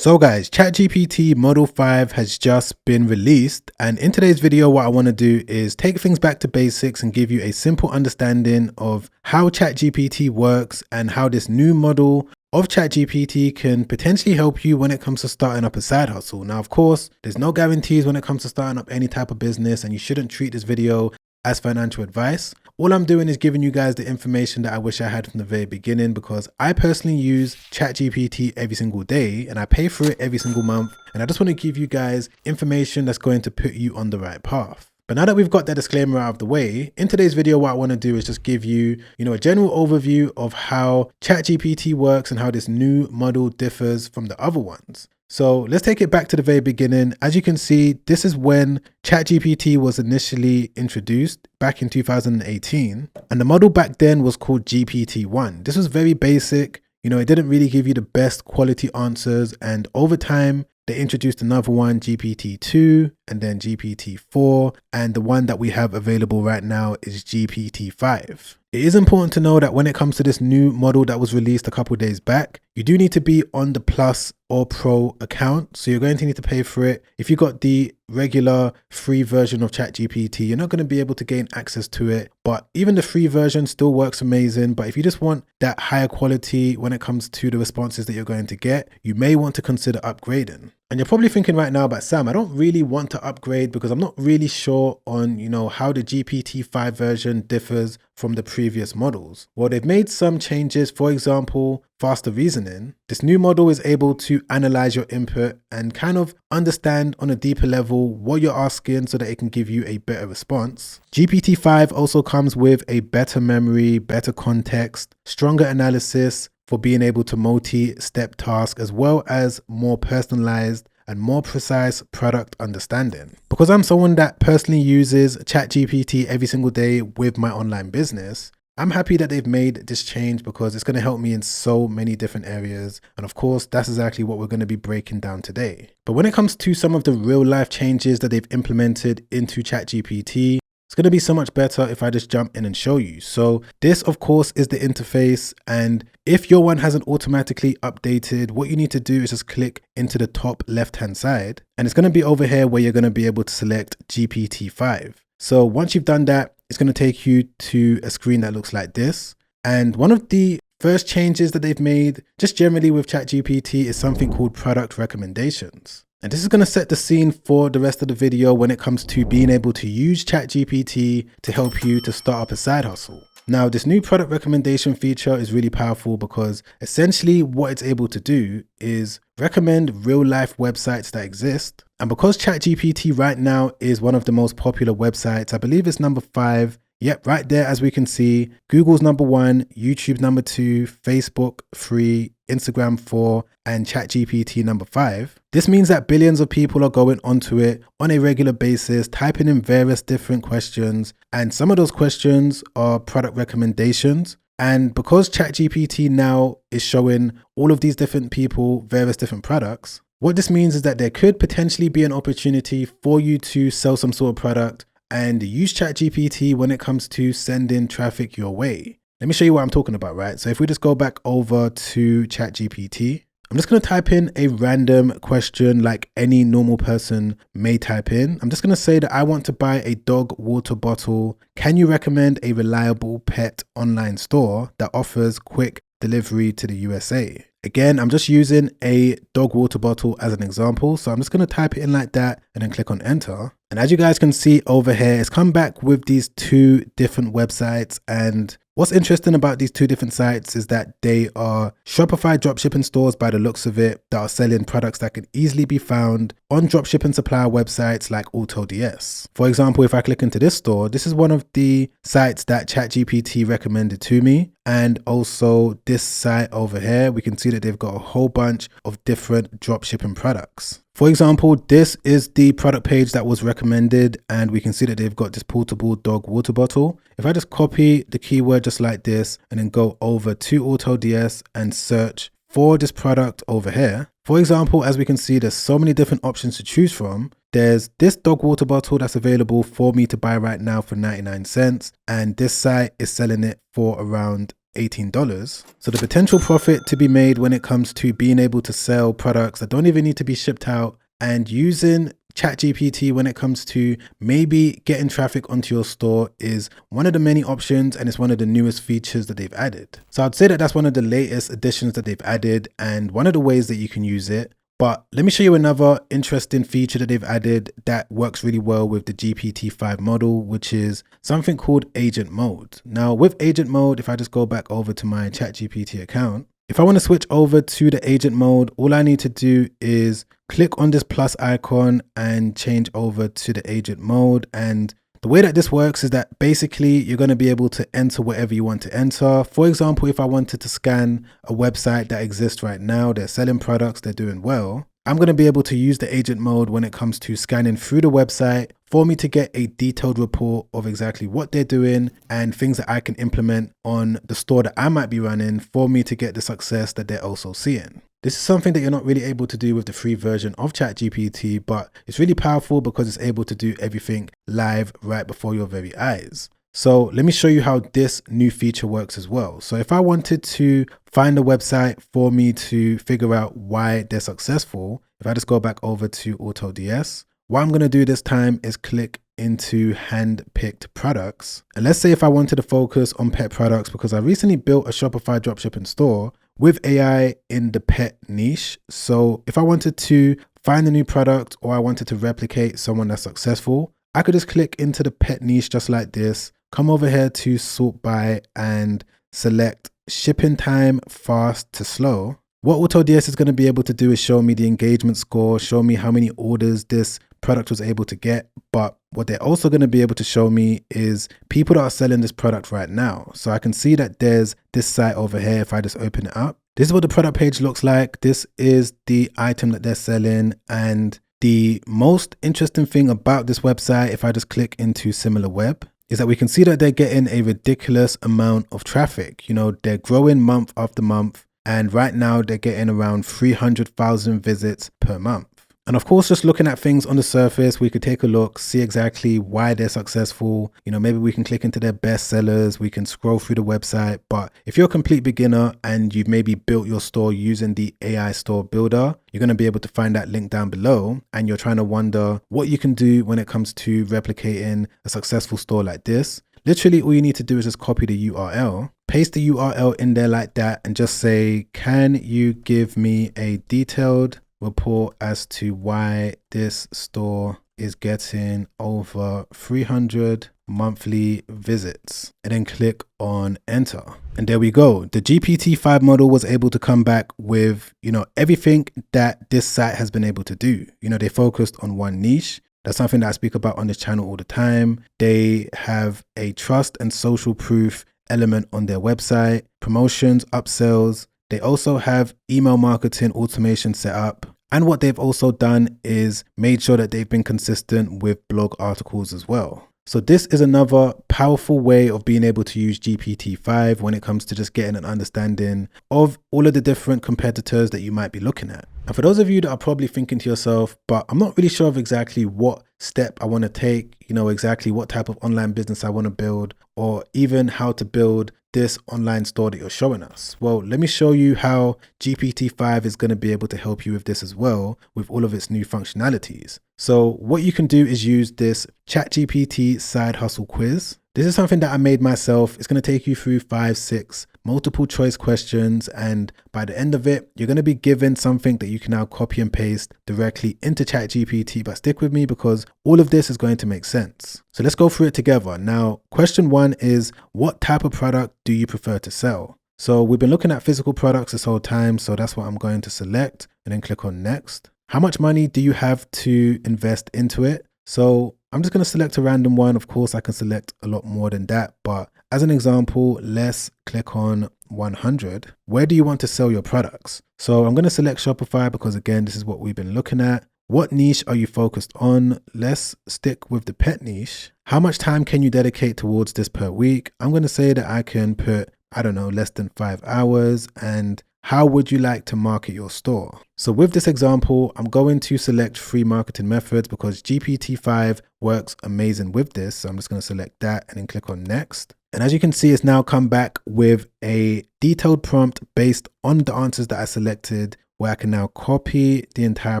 So guys, ChatGPT Model 5 has just been released, and in today's video what I want to do is take things back to basics and give you a simple understanding of how ChatGPT works and how this new model of ChatGPT can potentially help you when it comes to starting up a side hustle. Now of course, there's no guarantees when it comes to starting up any type of business, and you shouldn't treat this video as financial advice. All I'm doing is giving you guys the information that I wish I had from the very beginning, because I personally use ChatGPT every single day and I pay for it every single month. And I just want to give you guys information that's going to put you on the right path. But now that we've got that disclaimer out of the way, in today's video, what I want to do is just give you, a general overview of how ChatGPT works and how this new model differs from the other ones. So let's take it back to the very beginning. As you can see, this is when ChatGPT was initially introduced back in 2018. And the model back then was called GPT-1. This was very basic. It didn't really give you the best quality answers. And over time, they introduced another one, GPT-2, and then GPT-4. And the one that we have available right now is GPT-5. It is important to know that when it comes to this new model that was released a couple of days back, you do need to be on the Plus or Pro account. So you're going to need to pay for it. If you got the regular free version of ChatGPT, you're not going to be able to gain access to it. But even the free version still works amazing. But if you just want that higher quality when it comes to the responses that you're going to get, you may want to consider upgrading. And you're probably thinking right now, but Sam, I don't really want to upgrade because I'm not really sure on, how the GPT-5 version differs from the previous models. Well, they've made some changes. For example, faster reasoning. This new model is able to analyze your input and kind of understand on a deeper level what you're asking so that it can give you a better response. GPT-5 also comes with a better memory, better context, stronger analysis for being able to multi-step task, as well as more personalized and more precise product understanding. Because I'm someone that personally uses ChatGPT every single day with my online business, I'm happy that they've made this change because it's going to help me in so many different areas. And of course, that's exactly what we're going to be breaking down today. But when it comes to some of the real life changes that they've implemented into ChatGPT, it's going to be so much better if I just jump in and show you. So this, of course, is the interface. And if your one hasn't automatically updated, what you need to do is just click into the top left-hand side. And it's going to be over here where you're going to be able to select GPT-5. So once you've done that, it's going to take you to a screen that looks like this. And one of the first changes that they've made just generally with ChatGPT is something called product recommendations. And this is going to set the scene for the rest of the video when it comes to being able to use ChatGPT to help you to start up a side hustle. Now, this new product recommendation feature is really powerful because essentially what it's able to do is recommend real life websites that exist. And because ChatGPT right now is one of the most popular websites, I believe it's number 5. Yep, right there, as we can see, Google's number 1, YouTube's number 2, Facebook 3, Instagram 4, and ChatGPT number 5. This means that billions of people are going onto it on a regular basis, typing in various different questions. And some of those questions are product recommendations. And because ChatGPT now is showing all of these different people various different products, what this means is that there could potentially be an opportunity for you to sell some sort of product and use ChatGPT when it comes to sending traffic your way. Let me show you what I'm talking about, right? So if we just go back over to ChatGPT, I'm just going to type in a random question like any normal person may type in. I'm just going to say that I want to buy a dog water bottle. Can you recommend a reliable pet online store that offers quick delivery to the USA? Again, I'm just using a dog water bottle as an example. So I'm just going to type it in like that and then click on enter. And as you guys can see over here, it's come back with these 2 different websites. And what's interesting about these 2 different sites is that they are Shopify dropshipping stores by the looks of it that are selling products that can easily be found on dropshipping supplier websites like AutoDS. For example, if I click into this store, this is one of the sites that ChatGPT recommended to me. And also this site over here, we can see that they've got a whole bunch of different dropshipping products. For example, this is the product page that was recommended, and we can see that they've got this portable dog water bottle. If I just copy the keyword just like this and then go over to AutoDS and search for this product over here. For example, as we can see, there's so many different options to choose from. There's this dog water bottle that's available for me to buy right now for 99 cents. And this site is selling it for around $18. So the potential profit to be made when it comes to being able to sell products that don't even need to be shipped out and using ChatGPT when it comes to maybe getting traffic onto your store is one of the many options, and it's one of the newest features that they've added. So I'd say that that's one of the latest additions that they've added and one of the ways that you can use it. But let me show you another interesting feature that they've added that works really well with the GPT-5 model, which is something called agent mode. Now with agent mode, if I just go back over to my ChatGPT account, if I want to switch over to the agent mode, all I need to do is click on this plus icon and change over to the agent mode. And the way that this works is that basically you're going to be able to enter whatever you want to enter. For example, if I wanted to scan a website that exists right now, they're selling products, they're doing well, I'm going to be able to use the agent mode when it comes to scanning through the website for me to get a detailed report of exactly what they're doing and things that I can implement on the store that I might be running for me to get the success that they're also seeing. This is something that you're not really able to do with the free version of ChatGPT, but it's really powerful because it's able to do everything live right before your very eyes. So let me show you how this new feature works as well. So if I wanted to find a website for me to figure out why they're successful, if I just go back over to AutoDS, what I'm going to do this time is click into hand-picked products. And let's say if I wanted to focus on pet products because I recently built a Shopify dropshipping store with AI in the pet niche. So if I wanted to find a new product or I wanted to replicate someone that's successful, I could just click into the pet niche just like this, come over here to sort by and select shipping time fast to slow. What AutoDS is going to be able to do is show me the engagement score, show me how many orders this product was able to get. But what they're also going to be able to show me is people that are selling this product right now. So I can see that there's this site over here. If I just open it up, this is what the product page looks like. This is the item that they're selling. And the most interesting thing about this website, if I just click into similar web, is that we can see that they're getting a ridiculous amount of traffic. You know, they're growing month after month. And right now they're getting around 300,000 visits per month. And of course, just looking at things on the surface, we could take a look, see exactly why they're successful. You know, maybe we can click into their best sellers, we can scroll through the website. But if you're a complete beginner and you've maybe built your store using the AI store builder, you're going to be able to find that link down below. And you're trying to wonder what you can do when it comes to replicating a successful store like this. Literally, all you need to do is just copy the URL, paste the URL in there like that, and just say, can you give me a detailed report as to why this store is getting over 300 monthly visits, and then click on enter. And there we go. The GPT-5 model was able to come back with, you know, everything that this site has been able to do. You know, they focused on one niche. That's something that I speak about on this channel all the time. They have a trust and social proof element on their website, promotions, upsells. They also have email marketing automation set up. And what they've also done is made sure that they've been consistent with blog articles as well. So this is another powerful way of being able to use GPT-5 when it comes to just getting an understanding of all of the different competitors that you might be looking at. And for those of you that are probably thinking to yourself, but I'm not really sure of exactly what step I want to take, you know, exactly what type of online business I want to build, or even how to build this online store that you're showing us. Well, let me show you how GPT-5 is going to be able to help you with this as well, with all of its new functionalities. So what you can do is use this ChatGPT side hustle quiz. This is something that I made myself. It's going to take you through 5-6 multiple choice questions. And by the end of it, you're going to be given something that you can now copy and paste directly into ChatGPT. But stick with me because all of this is going to make sense. So let's go through it together. Now, question 1 is, what type of product do you prefer to sell? So we've been looking at physical products this whole time. So that's what I'm going to select and then click on next. How much money do you have to invest into it? So I'm just going to select a random one. Of course, I can select a lot more than that. But as an example, let's click on 100. Where do you want to sell your products? So I'm going to select Shopify because, again, this is what we've been looking at. What niche are you focused on? Let's stick with the pet niche. How much time can you dedicate towards this per week? I'm going to say that I can put, I don't know, less than 5 hours. And how would you like to market your store? So with this example, I'm going to select free marketing methods because GPT-5 works amazing with this. So I'm just going to select that and then click on next. And as you can see, it's now come back with a detailed prompt based on the answers that I selected, where I can now copy the entire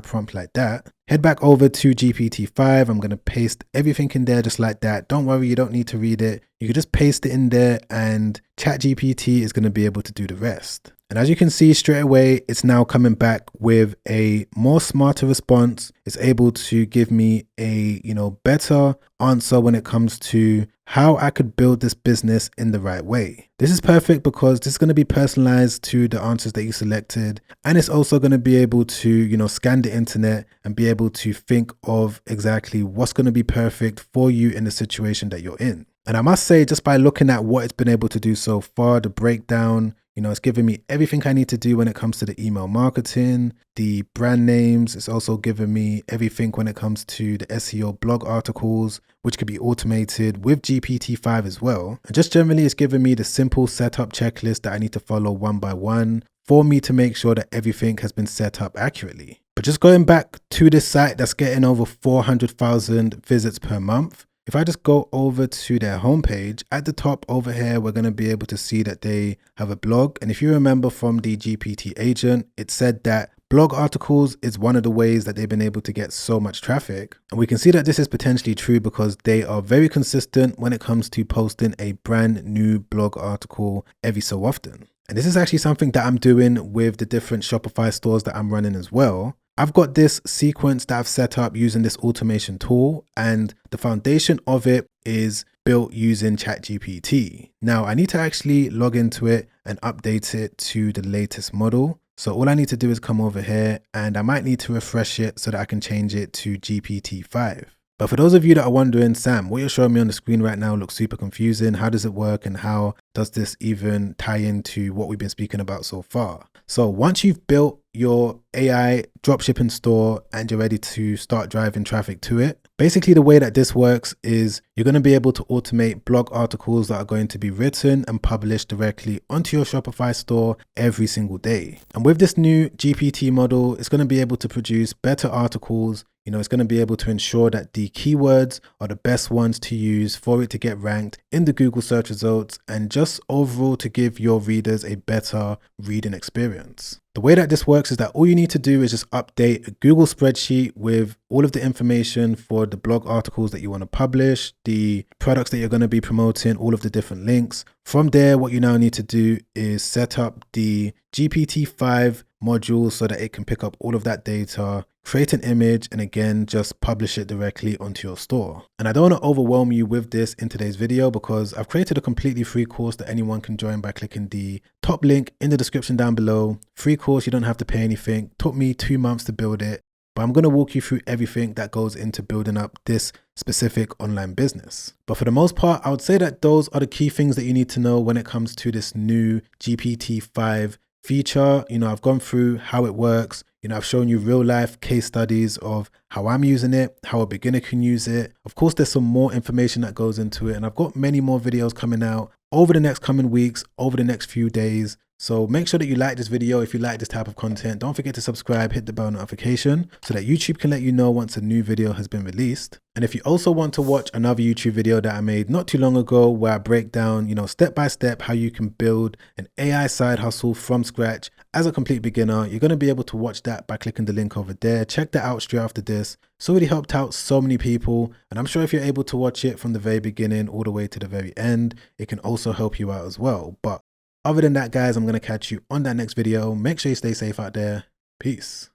prompt like that. Head back over to GPT-5. I'm going to paste everything in there just like that. Don't worry, you don't need to read it. You can just paste it in there and ChatGPT is going to be able to do the rest. And as you can see straight away, it's now coming back with a more smarter response. It's able to give me a, better answer when it comes to how I could build this business in the right way. This is perfect because this is going to be personalized to the answers that you selected. And it's also going to be able to, scan the internet and be able to think of exactly what's going to be perfect for you in the situation that you're in. And I must say, just by looking at what it's been able to do so far, the breakdown, it's giving me everything I need to do when it comes to the email marketing, the brand names. It's also giving me everything when it comes to the SEO blog articles, which could be automated with GPT-5 as well. And just generally, it's giving me the simple setup checklist that I need to follow one by one for me to make sure that everything has been set up accurately. But just going back to this site that's getting over 400,000 visits per month, if I just go over to their homepage, at the top over here, we're going to be able to see that they have a blog. And if you remember from the GPT agent, it said that blog articles is one of the ways that they've been able to get so much traffic. And we can see that this is potentially true because they are very consistent when it comes to posting a brand new blog article every so often. And this is actually something that I'm doing with the different Shopify stores that I'm running as well. I've got this sequence that I've set up using this automation tool, and the foundation of it is built using ChatGPT. Now I need to actually log into it and update it to the latest model. So all I need to do is come over here and I might need to refresh it so that I can change it to GPT-5. But for those of you that are wondering, Sam, what you're showing me on the screen right now looks super confusing. How does it work and how does this even tie into what we've been speaking about so far? So once you've built your AI dropshipping store and you're ready to start driving traffic to it, basically the way that this works is you're going to be able to automate blog articles that are going to be written and published directly onto your Shopify store every single day. And with this new GPT model, it's going to be able to produce better articles. It's going to be able to ensure that the keywords are the best ones to use for it to get ranked in the Google search results and just overall to give your readers a better reading experience. The way that this works is that all you need to do is just update a Google spreadsheet with all of the information for the blog articles that you want to publish, the products that you're going to be promoting, all of the different links. From there, what you now need to do is set up the GPT-5 module so that it can pick up all of that data, create an image, and again, just publish it directly onto your store. And I don't want to overwhelm you with this in today's video because I've created a completely free course that anyone can join by clicking the top link in the description down below. Free course, you don't have to pay anything. Took me 2 months to build it, but I'm going to walk you through everything that goes into building up this specific online business. But for the most part, I would say that those are the key things that you need to know when it comes to this new GPT-5 feature. I've gone through how it works. I've shown you real life case studies of how I'm using it, how a beginner can use it. Of course, there's some more information that goes into it, and I've got many more videos coming out over the next coming weeks, over the next few days. So make sure that you like this video if you like this type of content. Don't forget to subscribe, hit the bell notification so that YouTube can let you know once a new video has been released. And if you also want to watch another YouTube video that I made not too long ago where I break down, step by step how you can build an AI side hustle from scratch as a complete beginner, you're going to be able to watch that by clicking the link over there. Check that out straight after this. It's already helped out so many people, and I'm sure if you're able to watch it from the very beginning all the way to the very end, it can also help you out as well. But other than that, guys, I'm going to catch you on that next video. Make sure you stay safe out there. Peace.